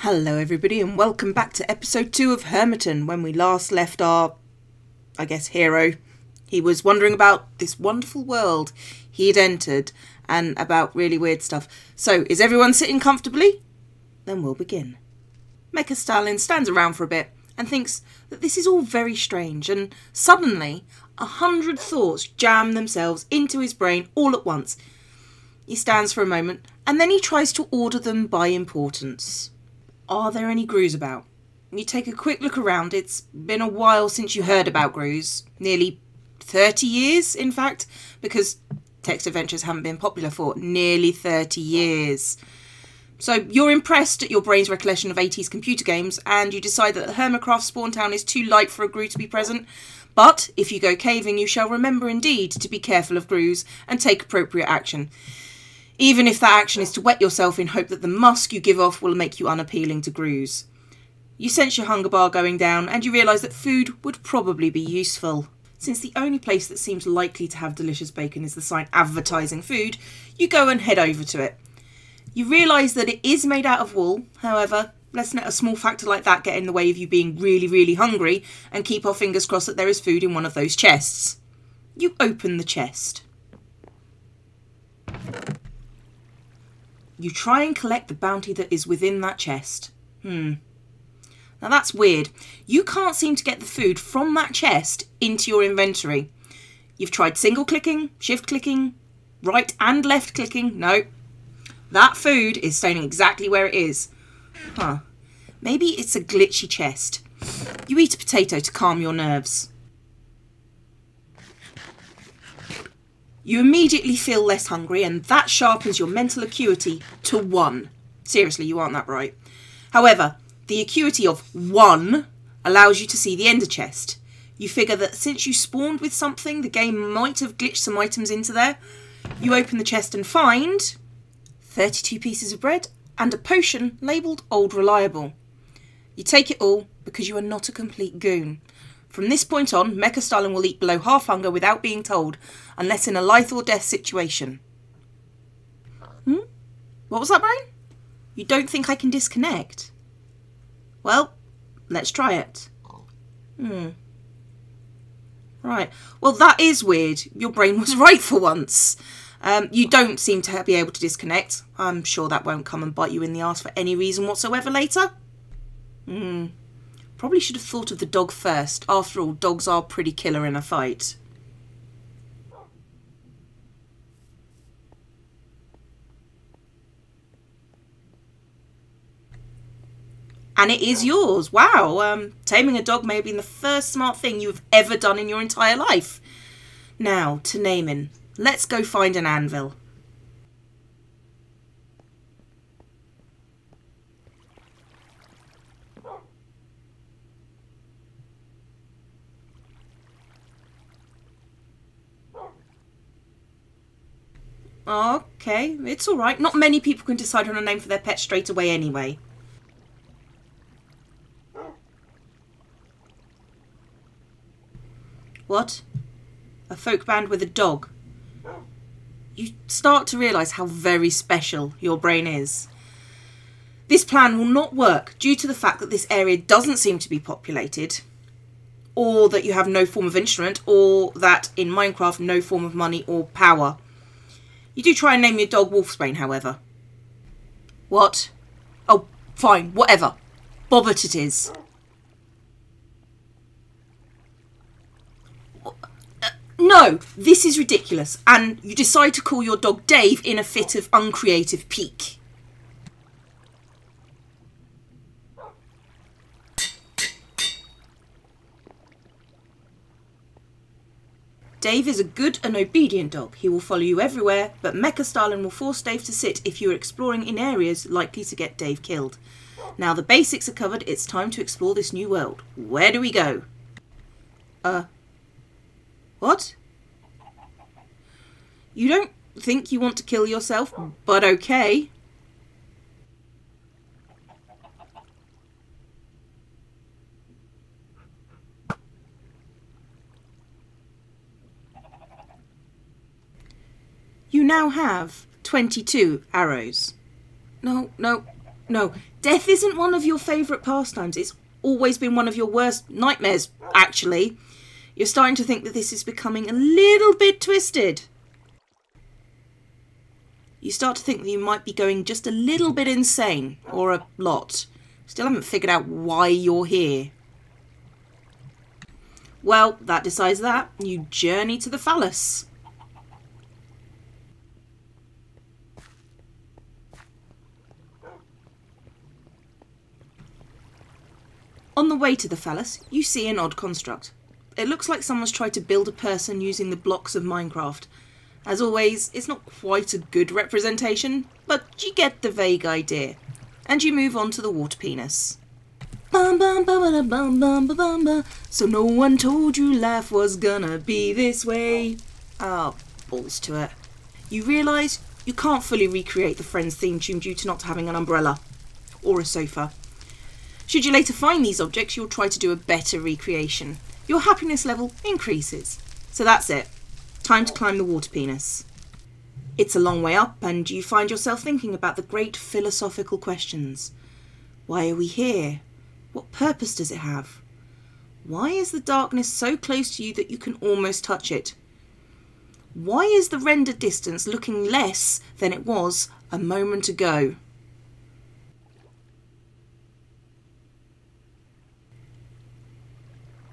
Hello everybody and welcome back to episode 2 of Hermiton, when we last left our, hero. He was wondering about this wonderful world he had entered and about really weird stuff. So, is everyone sitting comfortably? Then we'll begin. Mecha Stalin stands around for a bit and thinks that this is all very strange, and suddenly 100 thoughts jam themselves into his brain all at once. He stands for a moment and then he tries to order them by importance. Are there any Grues about? You take a quick look around. It's been a while since you heard about Grues. Nearly 30 years, in fact, because text adventures haven't been popular for nearly 30 years. So you're impressed at your brain's recollection of 80s computer games, and you decide that the Hermitcraft spawn town is too light for a Grue to be present. But if you go caving, you shall remember indeed to be careful of Grues and take appropriate action. Even if that action is to wet yourself in hope that the musk you give off will make you unappealing to Grues. You sense your hunger bar going down, and you realise that food would probably be useful. Since the only place that seems likely to have delicious bacon is the sign advertising food, you go and head over to it. You realise that it is made out of wool. However, let's let a small factor like that get in the way of you being really hungry, and keep our fingers crossed that there is food in one of those chests. You open the chest. You try and collect the bounty that is within that chest. Now that's weird. You can't seem to get the food from that chest into your inventory. You've tried single clicking, shift clicking, right and left clicking. No. That food is staying exactly where it is. Maybe it's a glitchy chest. You eat a potato to calm your nerves. You immediately feel less hungry, and that sharpens your mental acuity to 1. Seriously, you aren't that bright. However, the acuity of 1 allows you to see the ender chest. You figure that since you spawned with something, the game might have glitched some items into there. You open the chest and find 32 pieces of bread and a potion labelled Old Reliable. You take it all because you are not a complete goon. From this point on, Mecha Stalin will eat below half hunger without being told, unless in a life or death situation. What was that, Brian? You don't think I can disconnect? Well, let's try it. Right. Well, that is weird. Your brain was right for once. You don't seem to be able to disconnect. I'm sure that won't come and bite you in the arse for any reason whatsoever later. Probably should have thought of the dog first. After all, dogs are pretty killer in a fight. And it is yours. Wow, taming a dog may have been the first smart thing you've ever done in your entire life. Now, to naming. Let's go find an anvil. Okay, it's alright. Not many people can decide on a name for their pet straight away anyway. What? A folk band with a dog? You start to realise how very special your brain is. This plan will not work due to the fact that this area doesn't seem to be populated, or that you have no form of instrument, or that in Minecraft no form of money or power. You do try and name your dog Wolfsbane, however. What? Oh, fine, whatever. Bobbert it is. No, this is ridiculous, and you decide to call your dog Dave in a fit of uncreative pique. Dave is a good and obedient dog. He will follow you everywhere, but Mecha Stalin will force Dave to sit if you are exploring in areas likely to get Dave killed. Now the basics are covered, it's time to explore this new world. Where do we go? What? You don't think you want to kill yourself, but okay. You now have 22 arrows. No, No, death isn't one of your favourite pastimes. It's always been one of your worst nightmares, actually. You're starting to think that this is becoming a little bit twisted. You start to think that you might be going just a little bit insane, or a lot. Still haven't figured out why you're here. Well, that decides that. You journey to the phallus. On the way to the phallus, you see an odd construct. It looks like someone's tried to build a person using the blocks of Minecraft. As always, it's not quite a good representation, but you get the vague idea. And you move on to the water penis. Bum, bum, bum, bum, bum, bum, bum, bum. So no one told you life was gonna be this way. Ah, balls to it. You realise you can't fully recreate the Friends theme tune due to not having an umbrella. Or a sofa. Should you later find these objects, you'll try to do a better recreation. Your happiness level increases. So that's it. Time to climb the water penis. It's a long way up and you find yourself thinking about the great philosophical questions. Why are we here? What purpose does it have? Why is the darkness so close to you that you can almost touch it? Why is the render distance looking less than it was a moment ago?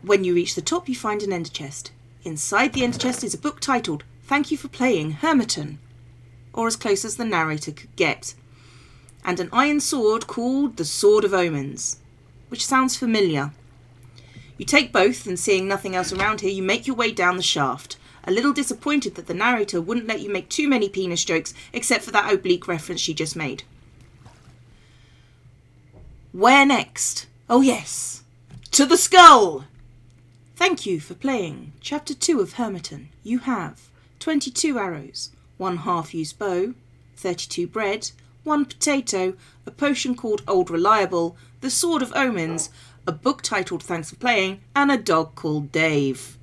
When you reach the top, you find an ender chest. Inside the ender chest is a book titled "Thank You for Playing, Hermitcraft," or as close as the narrator could get, and an iron sword called the Sword of Omens, which sounds familiar. You take both, and seeing nothing else around here, you make your way down the shaft, a little disappointed that the narrator wouldn't let you make too many penis jokes except for that oblique reference she just made. Where next? Oh yes, to the skull! Thank you for playing Chapter 2 of Hermitcraft. You have 22 arrows, 1 half-used bow, 32 bread, 1 potato, a potion called Old Reliable, the Sword of Omens, a book titled Thanks for Playing, and a dog called Dave.